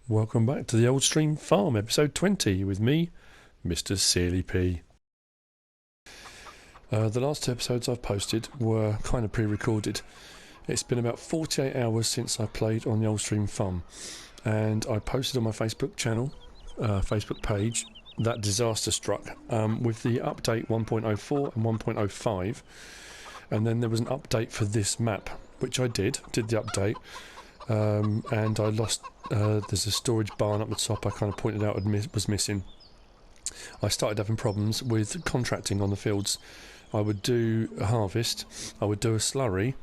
Welcome back to the Old Stream Farm, episode 20, with me, Mr. Sealy P. The last two episodes I've posted were kind of pre-recorded. It's been about 48 hours since I played on the Old Stream Farm, and I posted on my Facebook channel, Facebook page, that disaster struck with the update 1.04 and 1.05, and then there was an update for this map, which I did the update. And I lost, there's a storage barn up the top I kind of pointed out was missing. I started having problems with contracting on the fields. I would do a harvest, I would do a slurry,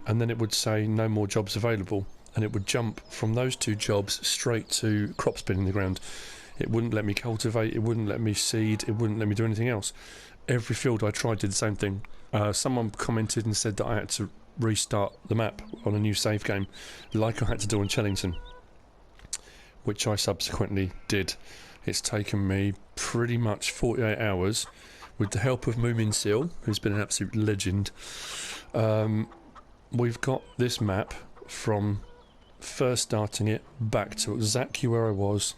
and then it would say no more jobs available, and it would jump from those two jobs straight to crop spinning the ground. It wouldn't let me cultivate, it wouldn't let me seed, it wouldn't let me do anything else. Every field I tried did the same thing. Someone commented and said that I had to restart the map on a new save game, like I had to do on Chellington, which I subsequently did. It's taken me pretty much 48 hours, with the help of Moomin Seal, who's been an absolute legend. We've got this map from first starting it back to exactly where I was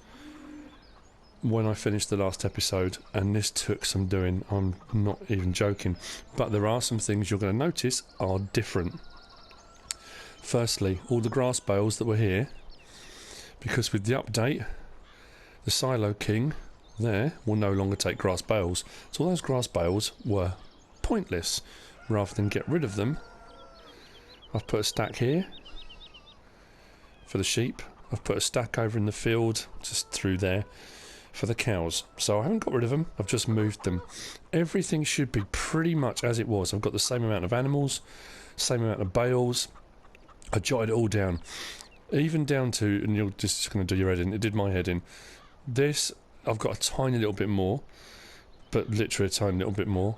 when I finished the last episode, and this took some doing. I'm not even joking, but there are some things you're going to notice are different. Firstly, all the grass bales that were here, because with the update, the Silo King there will no longer take grass bales, so all those grass bales were pointless. Rather than get rid of them, I've put a stack here for the sheep, I've put a stack over in the field just through there for the cows, so I haven't got rid of them, I've just moved them. Everything should be pretty much as it was. I've got the same amount of animals, same amount of bales. I jotted it all down, even down to, and you're just going to do your head in, it did my head in, this I've got a tiny little bit more, but literally a tiny little bit more.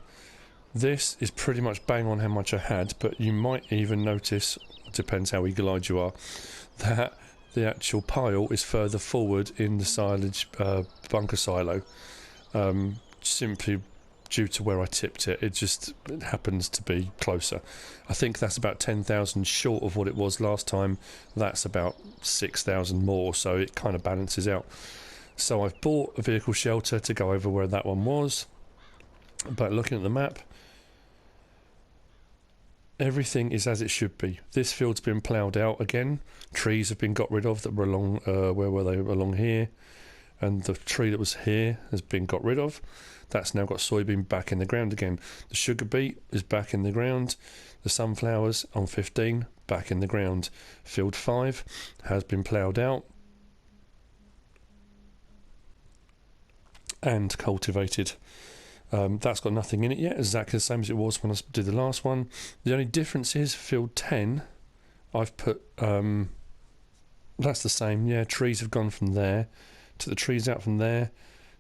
This is pretty much bang on how much I had, but you might even notice, depends how eagle-eyed you are, that the actual pile is further forward in the silage bunker silo, simply due to where I tipped it. It happens to be closer. I think that's about 10,000 short of what it was last time. That's about 6,000 more, so it kind of balances out. So I've bought a vehicle shelter to go over where that one was, but looking at the map, everything is as it should be. This field's been ploughed out again. Trees have been got rid of that were along, where were they? Along here. And the tree that was here has been got rid of. That's now got soybean back in the ground again. The sugar beet is back in the ground. The sunflowers on 15, back in the ground. Field 5 has been ploughed out and cultivated. That's got nothing in it yet, exactly the same as it was when I did the last one. The only difference is field 10, I've put, that's the same, yeah, trees have gone from there, to the trees out from there,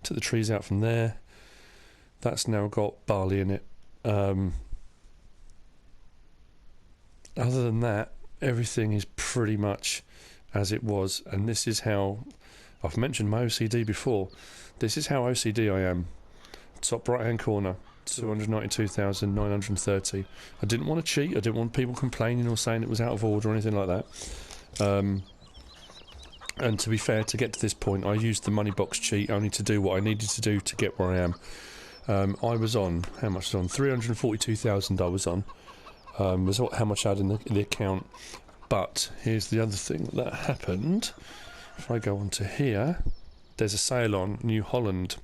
to the trees out from there. That's now got barley in it. Other than that, everything is pretty much as it was, and this is how, I've mentioned my OCD before, this is how OCD I am. Top right hand corner, 292,930. I didn't want to cheat, I didn't want people complaining or saying it was out of order or anything like that. And to be fair, to get to this point, I used the money box cheat only to do what I needed to do to get where I am. I was on, how much was on? 342,000 I was on. Was how much I had in the account. But here's the other thing that happened. If I go on to here, there's a sale on New Holland.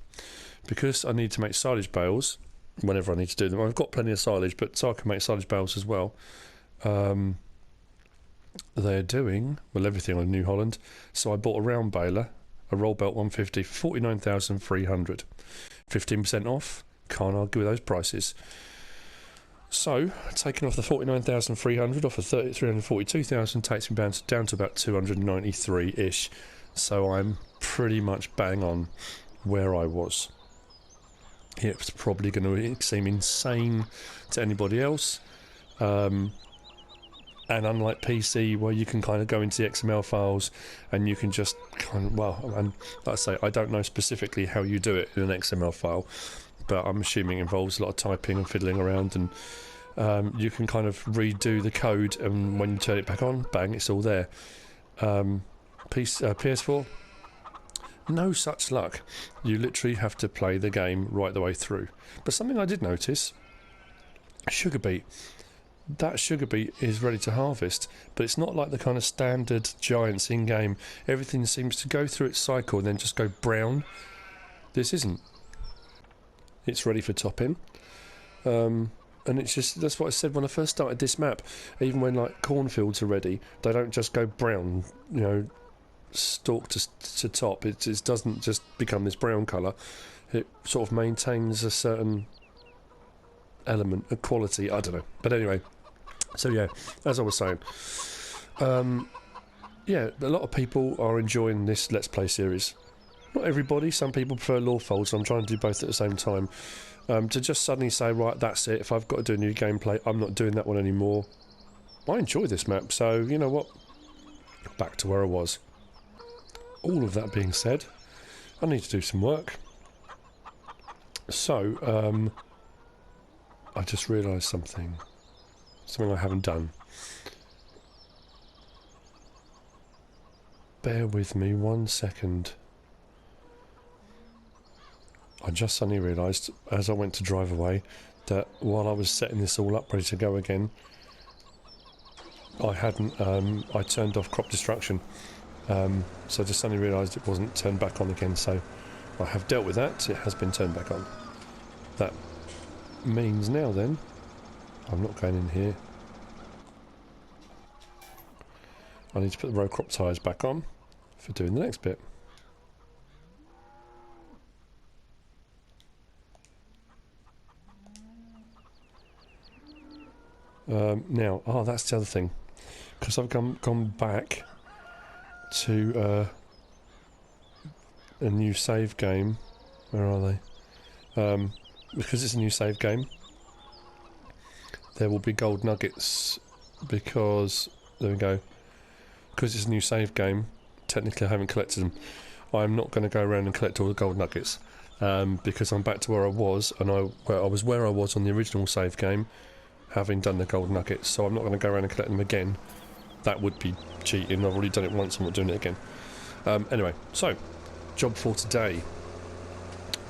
Because I need to make silage bales whenever I need to do them. I've got plenty of silage, but so I can make silage bales as well. They're doing, well, everything on New Holland. So I bought a round baler, a roll belt 150 for 49,300. 15% off, can't argue with those prices. So, taking off the 49,300 off of 342,000 takes me down to about 293-ish. So I'm pretty much bang on where I was. It's probably going to seem insane to anybody else. And unlike PC, where you can kind of go into the XML files and you can just kind of, well, and like I say, I don't know specifically how you do it in an XML file, but I'm assuming it involves a lot of typing and fiddling around, and you can kind of redo the code, and when you turn it back on, bang, it's all there. PS4, No such luck. You literally have to play the game right the way through. But something I did notice, sugar beet. That sugar beet is ready to harvest, but it's not like the kind of standard giants in-game. Everything seems to go through its cycle and then just go brown. This isn't. It's ready for topping. And it's just, that's what I said when I first started this map. Even when like cornfields are ready, they don't just go brown, you know, stalk to top. It doesn't just become this brown colour. It sort of maintains a certain element, a quality, I don't know. But anyway, so yeah, as I was saying, yeah, a lot of people are enjoying this Let's Play series. Not everybody, some people prefer Lawfold, so I'm trying to do both at the same time. To just suddenly say, right, that's it, if I've got to do a new gameplay, I'm not doing that one anymore. I enjoy this map, so you know what? Back to where I was. All of that being said, I need to do some work. So, I just realised something I haven't done. Bear with me 1 second. I just suddenly realised, as I went to drive away, that while I was setting this all up ready to go again, I hadn't, I turned off crop destruction. So I just suddenly realised it wasn't turned back on again, so I have dealt with that. It has been turned back on. That means now then, I'm not going in here. I need to put the row crop tyres back on for doing the next bit. Now, that's the other thing, because I've gone back to a new save game. Where are they? Because it's a new save game, there will be gold nuggets, because there we go. Because it's a new save game, technically I haven't collected them. I'm not going to go around and collect all the gold nuggets, because I'm back to where I was, and I was where I was on the original save game, having done the gold nuggets, so I'm not going to go around and collect them again. That would be cheating. I've already done it once, I'm not doing it again. Anyway, so, job for today.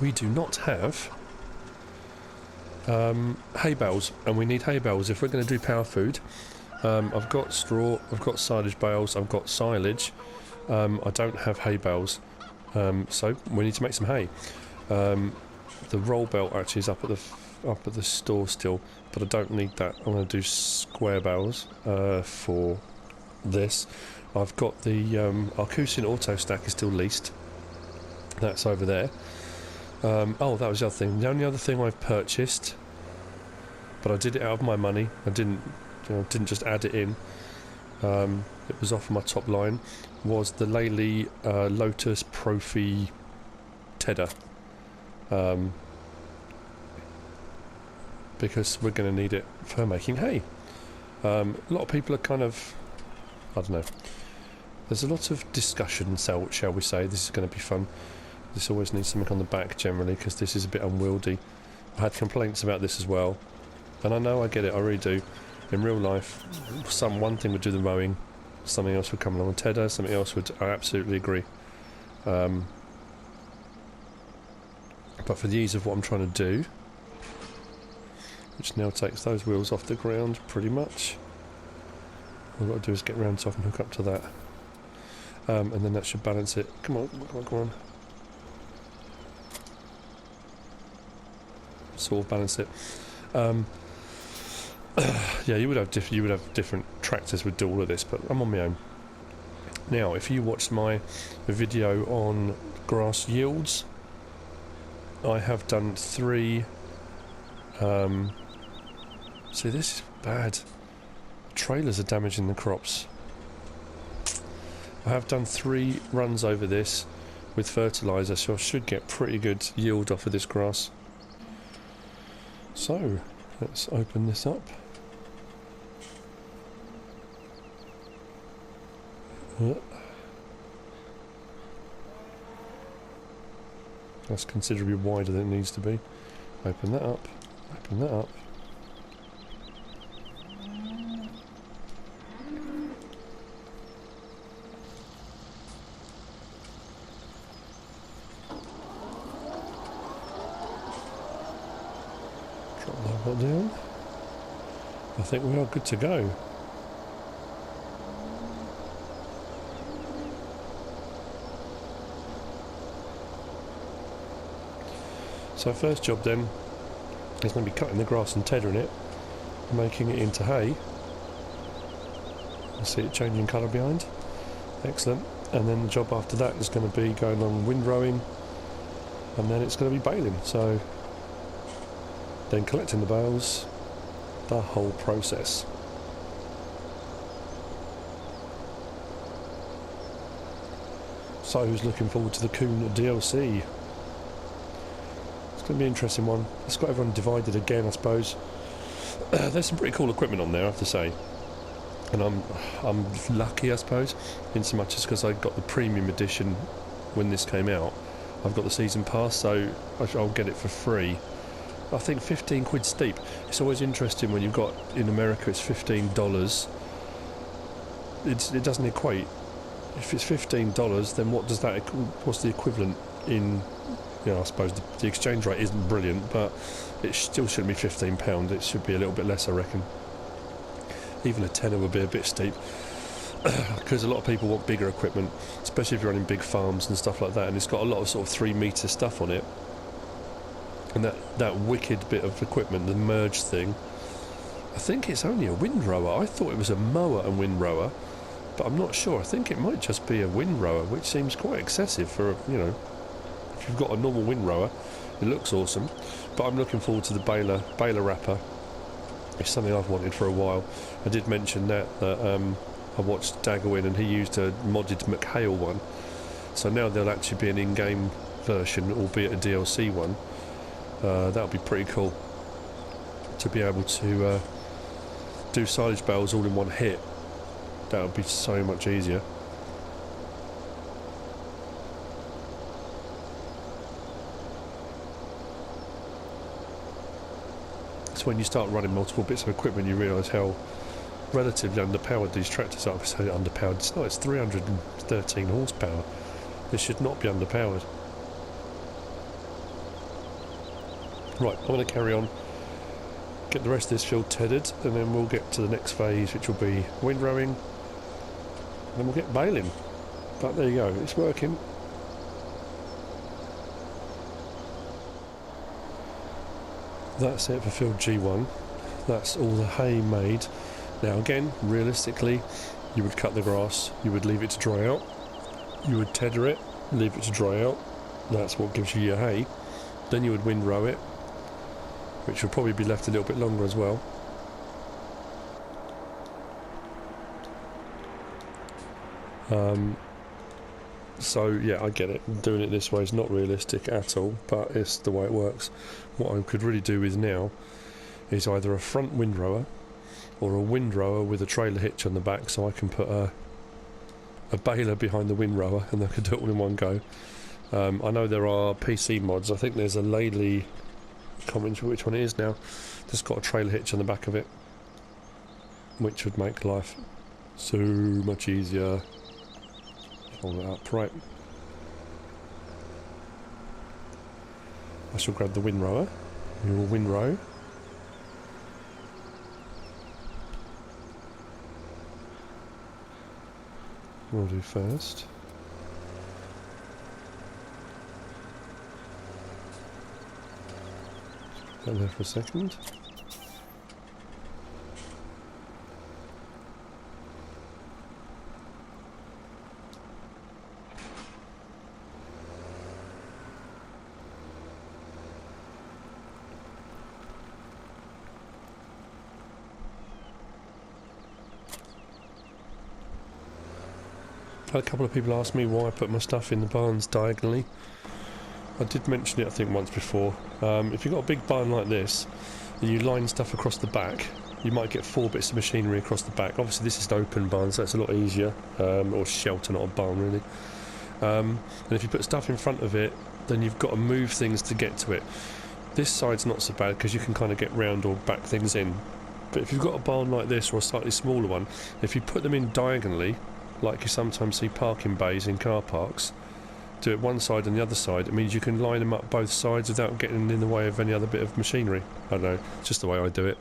We do not have hay bales, and we need hay bales if we're going to do power food. I've got straw, I've got silage bales, I've got silage. I don't have hay bales, so we need to make some hay. The roll belt actually is up at the store still, but I don't need that. I'm going to do square bales for this. I've got the Arcusian auto stack is still leased. That's over there. Oh, that was the other thing. The only other thing I've purchased, but I did it out of my money. I didn't just add it in. It was off my top line. Was the Lely Lotus Profi Tedder. Because we're going to need it for making hay. A lot of people are kind of, I don't know. There's a lot of discussion, shall we say. This is going to be fun. This always needs something on the back generally, because this is a bit unwieldy. I had complaints about this as well, and I know, I get it, I really do. In real life, one thing would do the mowing, something else would come along with Tedder, something else would. I absolutely agree. But for the ease of what I'm trying to do, which now takes those wheels off the ground pretty much, all I've got to do is get round so I can hook up to that, and then that should balance it. Come on, come on. Sort of balance it. Yeah, you would have different tractors would do all of this, but I'm on my own. Now, if you watched my video on grass yields, I have done 3. See, this is bad. Trailers are damaging the crops. I have done 3 runs over this with fertiliser, so I should get pretty good yield off of this grass. So, let's open this up. That's considerably wider than it needs to be. Open that up. Open that up. Not down. I think we are good to go. So first job then is going to be cutting the grass and tethering it, making it into hay. You see it changing colour behind. Excellent. And then the job after that is going to be going on windrowing, and then it's going to be baling. So then collecting the bales, the whole process. So who's looking forward to the Coon DLC? It's going to be an interesting one. It's got everyone divided again, I suppose. There's some pretty cool equipment on there, I have to say. And I'm lucky, I suppose, in so much as because I got the premium edition when this came out. I've got the season pass, so I'll get it for free. I think 15 quid steep. It's always interesting when you've got, in America it's $15. It doesn't equate. If it's $15, then what's the equivalent in, I suppose the exchange rate isn't brilliant, but it still shouldn't be £15. It should be a little bit less, I reckon. Even a tenner would be a bit steep, because a lot of people want bigger equipment, especially if you're running big farms and stuff like that, and it's got a lot of sort of 3 metre stuff on it. And that wicked bit of equipment, the merge thing, I think it's only a windrower. I thought it was a mower and windrower, but I'm not sure. I think it might just be a windrower, which seems quite excessive for if you've got a normal windrower. It looks awesome, but I'm looking forward to the baler wrapper. It's something I've wanted for a while. I did mention that I watched Daggerwin and he used a modded McHale one, so now there'll actually be an in-game version, albeit a DLC one. That would be pretty cool to be able to do silage bales all in one hit. That would be so much easier. So when you start running multiple bits of equipment, you realise how relatively underpowered these tractors are. So underpowered, it's not, it's 313 horsepower. This should not be underpowered. Right, I'm going to carry on, get the rest of this field tethered, and then we'll get to the next phase, which will be windrowing, and then we'll get baling. But there you go, it's working. That's it for field G1. That's all the hay made. Now again, realistically, you would cut the grass, you would leave it to dry out, you would tether it, leave it to dry out. That's what gives you your hay. Then you would windrow it, which will probably be left a little bit longer as well. So yeah, I get it. Doing it this way is not realistic at all, but it's the way it works. What I could really do with now is either a front windrower or a windrower with a trailer hitch on the back, so I can put a baler behind the windrower and I could do it all in one go. I know there are PC mods. I think there's a Lately, I can't remember which one it is now, that's got a trailer hitch on the back of it, which would make life so much easier. Hold it up, right. I shall grab the windrower. We will windrow. We'll do first. Put that there for a second. A couple of people asked me why I put my stuff in the barns diagonally. I did mention it I think once before. If you've got a big barn like this and you line stuff across the back, you might get 4 bits of machinery across the back. Obviously this is an open barn, so it's a lot easier, or shelter, not a barn really. And if you put stuff in front of it, then you've got to move things to get to it. This side's not so bad because you can kind of get round or back things in. But if you've got a barn like this or a slightly smaller one, if you put them in diagonally, like you sometimes see parking bays in car parks, do it one side and the other side, it means you can line them up both sides without getting in the way of any other bit of machinery. I don't know, it's just the way I do it.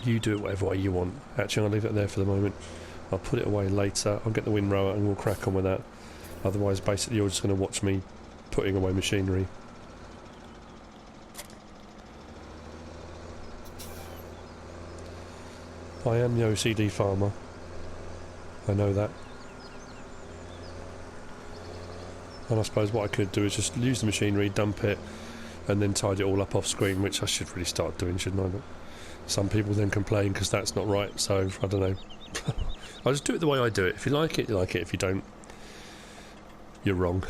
You do it whatever way you want. Actually, I'll leave it there for the moment. I'll put it away later. I'll get the windrower and we'll crack on with that. Otherwise, basically, you're just going to watch me putting away machinery. I am the OCD farmer. I know that. And I suppose what I could do is just use the machinery, dump it, and then tidy it all up off screen, which I should really start doing, shouldn't I? But some people then complain because that's not right, so I don't know. I'll just do it the way I do it. If you like it, you like it. If you don't, you're wrong.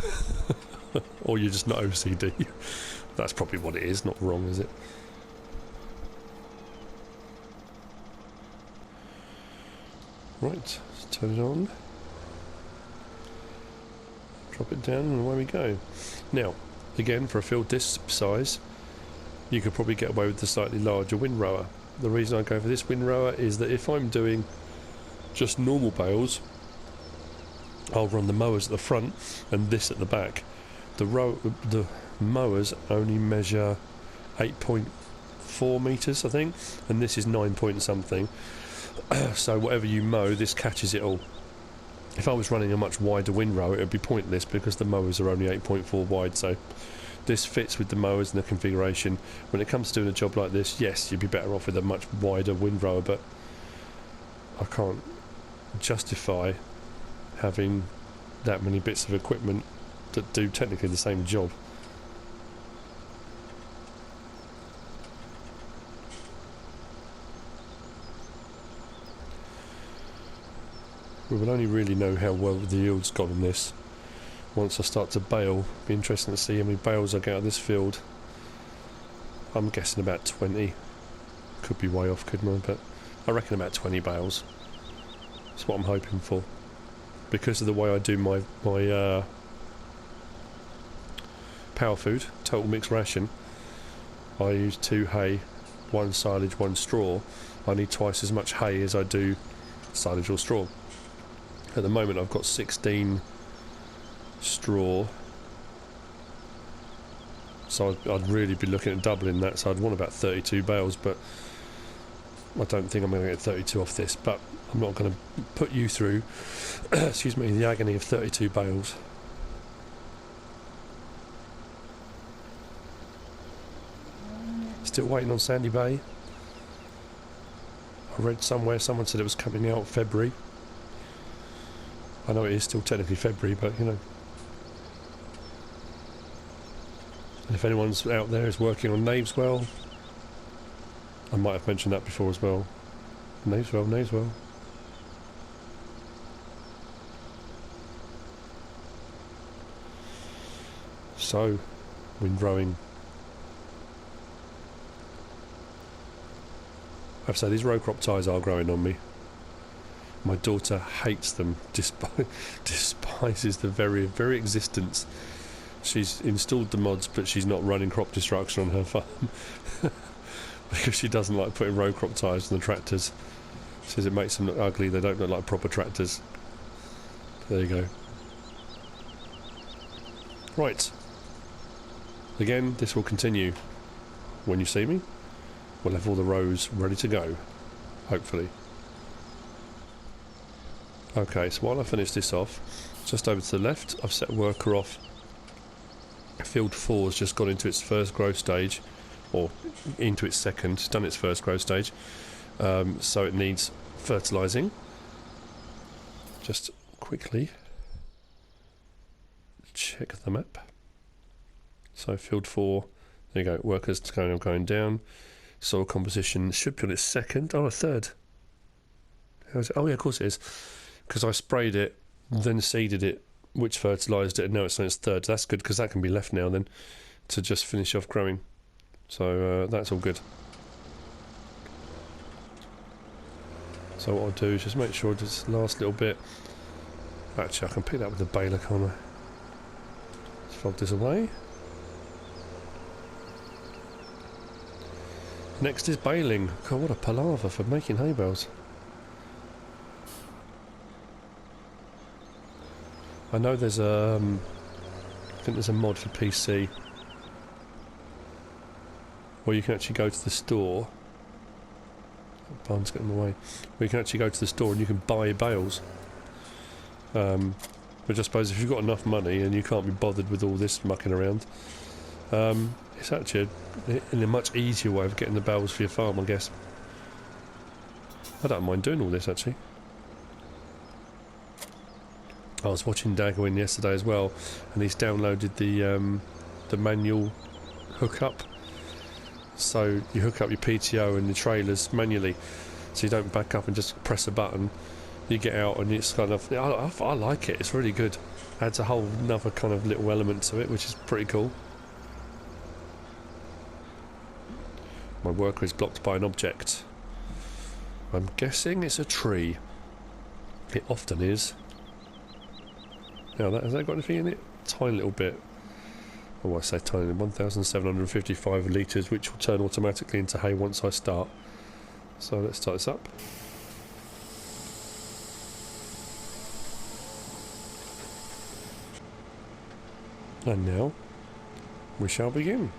Or you're just not OCD. That's probably what it is, not wrong, is it? Right, let's turn it on. Drop it down and away we go. Now, again, for a field this size, you could probably get away with the slightly larger windrower. The reason I go for this windrower is that if I'm doing just normal bales, I'll run the mowers at the front and this at the back. The mowers only measure 8.4 metres, I think, and this is 9 point something. So whatever you mow, this catches it all. If I was running a much wider windrower, it would be pointless because the mowers are only 8.4 wide, so this fits with the mowers and the configuration. When it comes to doing a job like this, yes, you'd be better off with a much wider windrower, but I can't justify having that many bits of equipment that do technically the same job. We will only really know how well the yield's gone in this once I start to bale. It'll be interesting to see how many bales I get out of this field. I'm guessing about 20. Could be way off, couldn't I? But I reckon about 20 bales. That's what I'm hoping for. Because of the way I do my power food, total mixed ration, I use 2 hay, 1 silage, 1 straw. I need twice as much hay as I do silage or straw. At the moment I've got 16 straw, so I'd really be looking at doubling that, so I'd want about 32 bales, but I don't think I'm going to get 32 off this, but I'm not going to put you through excuse me, the agony of 32 bales. Still waiting on Sandy Bay. I read somewhere, someone said it was coming out February. I know it is still technically February, but you know. And if anyone's out there is working on Knaveswell, I might have mentioned that before as well. Knaveswell. So, windrowing. I have to say, these row crop ties are growing on me. My daughter hates them, despises the very, very existence. She's installed the mods, but she's not running crop destruction on her farm. Because she doesn't like putting row crop ties on the tractors. Says it makes them look ugly, they don't look like proper tractors. There you go. Right. Again, this will continue. When you see me, we'll have all the rows ready to go. Hopefully. Okay, so while I finish this off, just over to the left, I've set a worker off. Field 4 has just got into its first growth stage, or into its second, it's done its first growth stage, so it needs fertilizing. Just quickly check the map. So field 4, there you go, workers going down. Soil composition should be on its second, a third. How is it? Oh yeah, of course it is. Because I sprayed it, then seeded it, which fertilised it, and now it's on its third. That's good, because that can be left now then to just finish off growing. So that's all good. So what I'll do is just make sure this last little bit. Actually, I can pick that with the baler, can't I? Let's fog this away. Next is baling. God, what a palaver for making hay bales. I know there's a... I think there's a mod for PC where you can actually go to the store. That barn's getting in the way. Where you can actually go to the store and you can buy bales. Which I suppose if you've got enough money and you can't be bothered with all this mucking around, it's actually a much easier way of getting the bales for your farm, I guess. I don't mind doing all this, actually. I was watching Daggerwin yesterday as well, and he's downloaded the manual hookup. So you hook up your PTO and the trailers manually, so you don't back up and just press a button. You get out and it's kind of... I like it, it's really good. Adds a whole another kind of little element to it, which is pretty cool. My worker is blocked by an object. I'm guessing it's a tree. It often is. Now, has that got anything in it? Tiny little bit. Oh, I say tiny. 1,755 litres, which will turn automatically into hay once I start. So let's start this up. And now, we shall begin.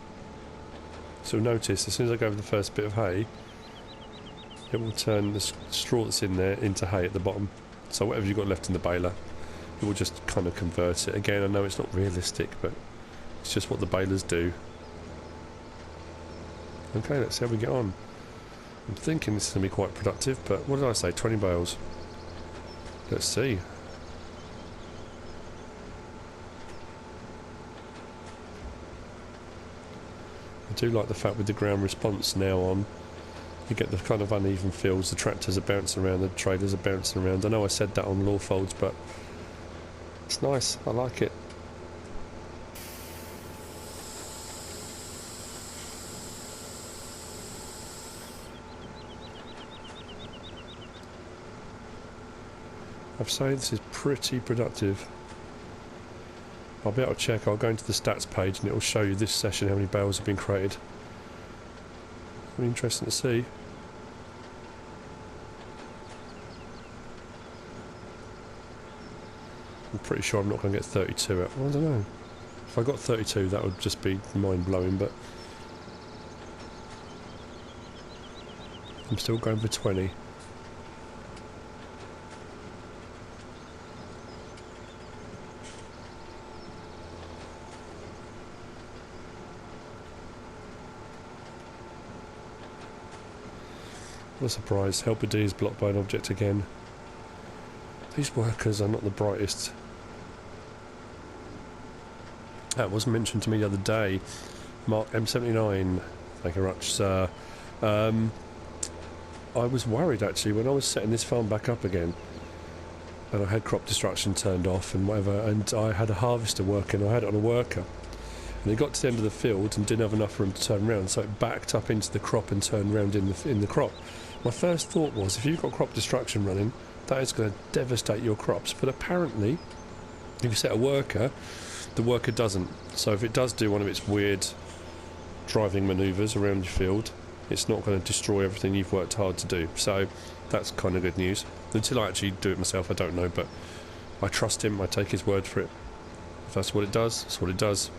So notice, as soon as I go over the first bit of hay, it will turn the straw that's in there into hay at the bottom. So whatever you've got left in the baler, it will just kind of convert it. Again, I know it's not realistic, but it's just what the balers do. Okay, let's see how we get on. I'm thinking this is going to be quite productive, but what did I say, 20 bales? Let's see. I do like the fact with the ground response now on, you get the kind of uneven feels, the tractors are bouncing around, the trailers are bouncing around. I know I said that on Lawfolds, but it's nice, I like it. I've said this is pretty productive. I'll be able to check, I'll go into the stats page and it will show you this session how many bales have been created. Really interesting to see. I'm pretty sure I'm not going to get 32 out. Well, I don't know. If I got 32 that would just be mind blowing, but I'm still going for 20. What a surprise, Helper D is blocked by an object again. These workers are not the brightest. That was mentioned to me the other day. Mark M79, thank you very much, sir. I was worried actually when I was setting this farm back up again, and I had crop destruction turned off and whatever, and I had a harvester working, I had it on a worker. And it got to the end of the field and didn't have enough room to turn around, so it backed up into the crop and turned round in the crop. My first thought was, if you've got crop destruction running, that is going to devastate your crops. But apparently, if you set a worker, the worker doesn't. So if it does do one of its weird driving manoeuvres around your field, it's not going to destroy everything you've worked hard to do. So that's kind of good news. Until I actually do it myself, I don't know, but I trust him, I take his word for it. If that's what it does, that's what it does.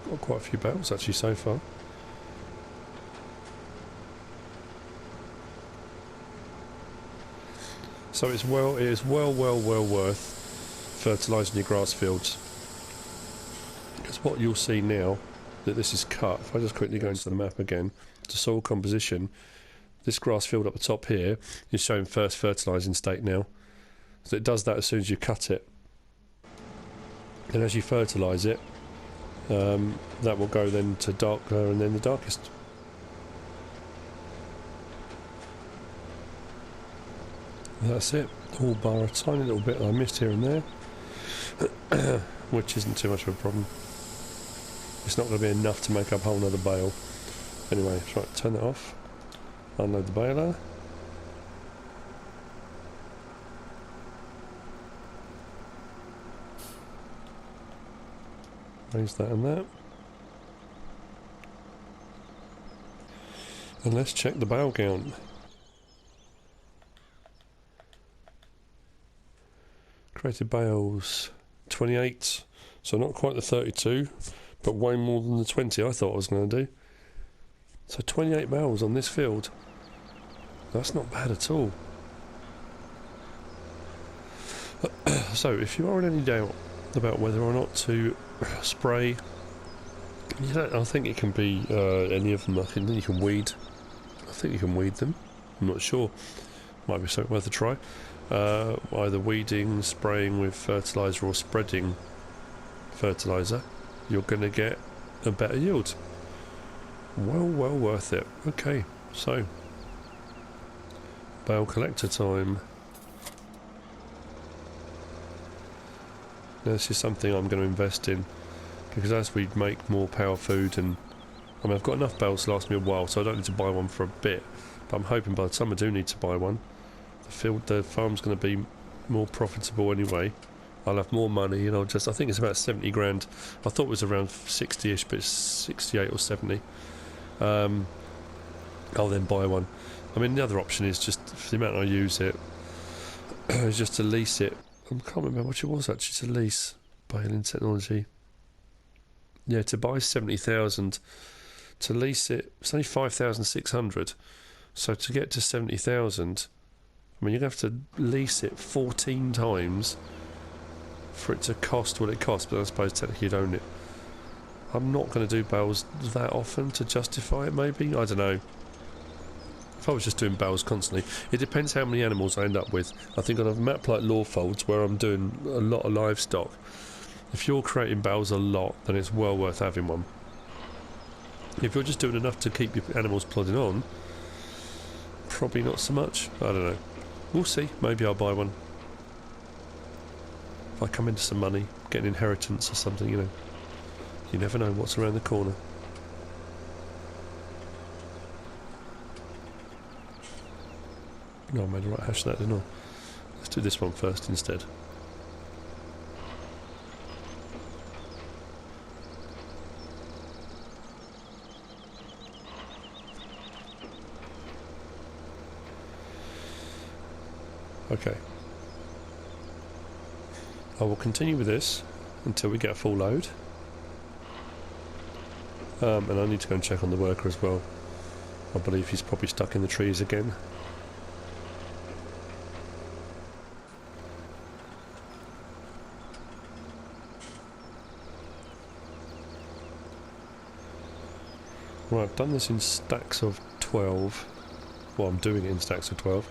Got quite a few bales actually so far. So it is well worth fertilising your grass fields. Because what you'll see now that this is cut, if I just quickly go into the map again, to soil composition, this grass field up the top here is showing first fertilising state now. So it does that as soon as you cut it. And as you fertilise it, that will go then to darker and then the darkest. That's it, all bar a tiny little bit that I missed here and there, which isn't too much of a problem. It's not going to be enough to make up a whole nother bale. Anyway, right, turn that off, unload the baler. Raise that and that. And let's check the bale count. Created bales, 28. So not quite the 32, but way more than the 20 I thought I was going to do. So 28 bales on this field. That's not bad at all. So if you are in any doubt about whether or not to spray, I think it can be any of them. I think you can weed. I think you can weed them. I'm not sure. Might be something worth a try. Either weeding, spraying with fertilizer, or spreading fertilizer. You're going to get a better yield. Well worth it. Okay, so bale collector time. Now, this is something I'm going to invest in, because as we make more power food, and I mean, I've got enough bales to last me a while, so I don't need to buy one for a bit, but I'm hoping by the time I do need to buy one, the farm's going to be more profitable anyway. I'll have more money, and I think it's about 70 grand. I thought it was around 60ish, but it's 68 or 70. I'll then buy one. I mean, the other option is just, for the amount I use it, is just to lease it. I can't remember what it was actually to lease. Bale in technology. Yeah, to buy 70,000. To lease it, it's only 5,600. So to get to 70,000, I mean, you're going to have to lease it 14 times for it to cost what it costs, but I suppose technically you'd own it. I'm not going to do bales that often to justify it, maybe? I don't know. If I was just doing bales constantly, it depends how many animals I end up with. I think on a map like Lawfolds, where I'm doing a lot of livestock, if you're creating bales a lot, then it's well worth having one. If you're just doing enough to keep your animals plodding on, probably not so much. I don't know. We'll see. Maybe I'll buy one. If I come into some money, get an inheritance or something, you know. You never know what's around the corner. No, I made the right hash of that, didn't I? Let's do this one first instead. Okay. I will continue with this until we get a full load. And I need to go and check on the worker as well. I believe he's probably stuck in the trees again. Right, I've done this in stacks of 12. Well, I'm doing it in stacks of 12.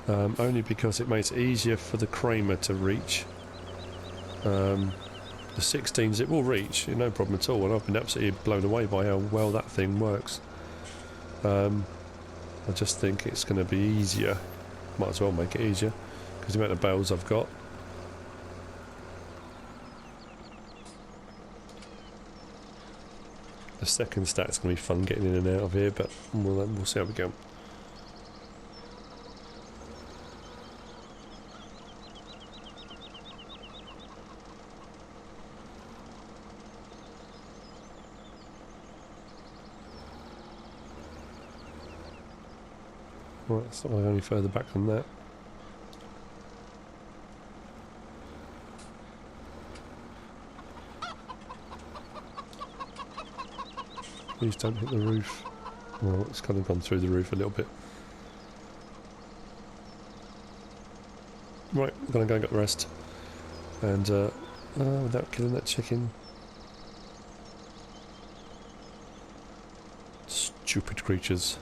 Only because it makes it easier for the Kramer to reach. The 16s it will reach, no problem at all, and I've been absolutely blown away by how well that thing works. I just think it's going to be easier. Might as well make it easier, because the amount of bales I've got. The second stack's going to be fun getting in and out of here, but we'll see how we go. Right, it's not going any further back than that. Please don't hit the roof. Well, it's kind of gone through the roof a little bit. Right, I'm going to go and get the rest. And, without killing that chicken. Stupid creatures.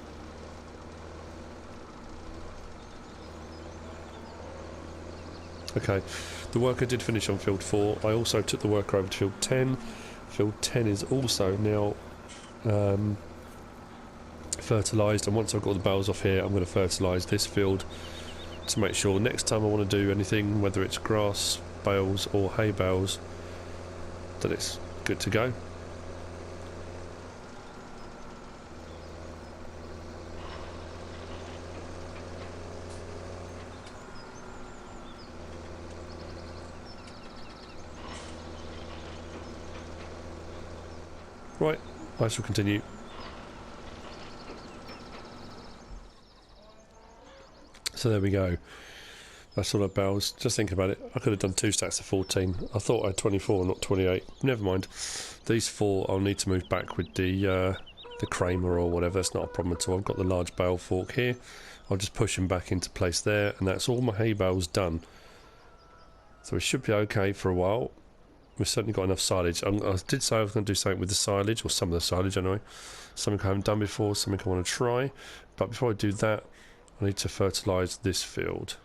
Okay, the worker did finish on field 4. I also took the worker over to field 10. Field 10 is also now fertilised, and once I've got the bales off here, I'm going to fertilise this field to make sure next time I want to do anything, whether it's grass bales or hay bales, that it's good to go. Right, I shall continue. So there we go. That's all our bales. Just thinking about it, I could have done 2 stacks of 14. I thought I had 24, not 28. Never mind. These 4 I'll need to move back with the Kramer or whatever. That's not a problem at all. I've got the large bale fork here. I'll just push them back into place there, and that's all my hay bales done. So we should be okay for a while. We've certainly got enough silage. I did say I was going to do something with the silage, or some of the silage anyway. Something I haven't done before, something I want to try. But before I do that, I need to fertilise this field.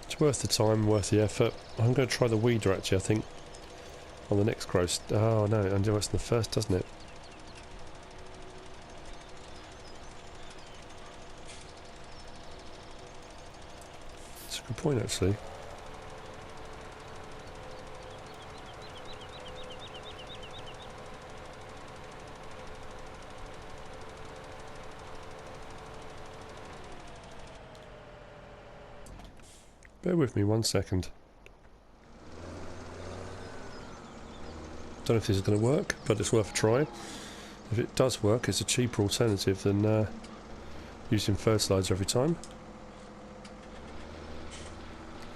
It's worth the time, worth the effort. I'm going to try the weeder actually, I think, on the next growth. Oh no, it only works in the first, doesn't it? It's a good point actually. Bear with me 1 second. Don't know if this is going to work, but it's worth a try. If it does work, it's a cheaper alternative than using fertiliser every time.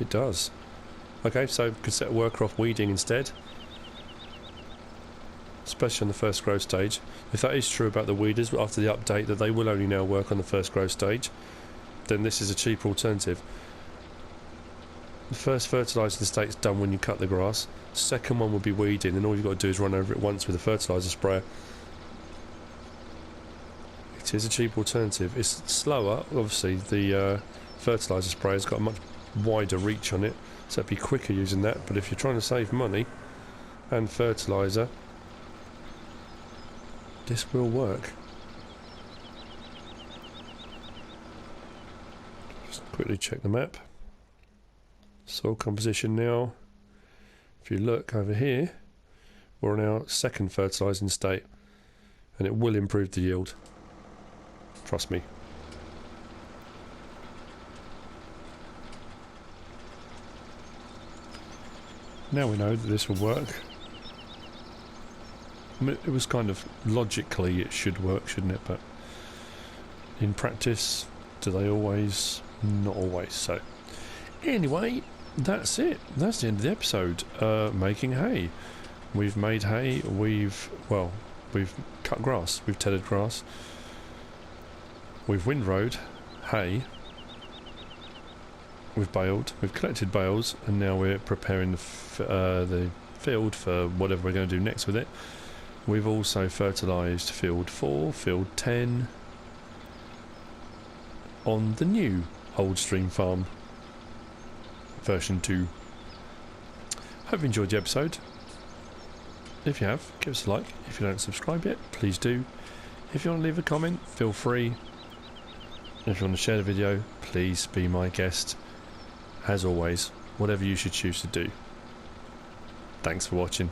It does. Okay, so we could set a worker off weeding instead. Especially on the first growth stage. If that is true about the weeders after the update, that they will only now work on the first growth stage, then this is a cheaper alternative. The first fertilising state's done when you cut the grass. The second one will be weeding, and all you've got to do is run over it once with a fertiliser sprayer. It is a cheap alternative. It's slower, obviously. The fertiliser sprayer's got a much wider reach on it, so it'd be quicker using that. But if you're trying to save money and fertiliser, this will work. Just quickly check the map. Soil composition now. If you look over here, we're on our second fertilising state, and it will improve the yield. Trust me. Now we know that this will work. I mean, it was kind of logically it should work, shouldn't it? But in practice, do they always? Not always. So anyway, that's it. That's the end of the episode. Making hay. We've made hay. We've cut grass. We've tethered grass. We've windrowed hay. We've baled. We've collected bales, and now we're preparing the field for whatever we're going to do next with it. We've also fertilised field 4, field 10 on the new Old Stream Farm version 2. Hope you enjoyed the episode. If you have, give us a like. If you don't subscribe yet, please do. If you want to leave a comment, feel free. If you want to share the video, please be my guest. As always, whatever you should choose to do. Thanks for watching.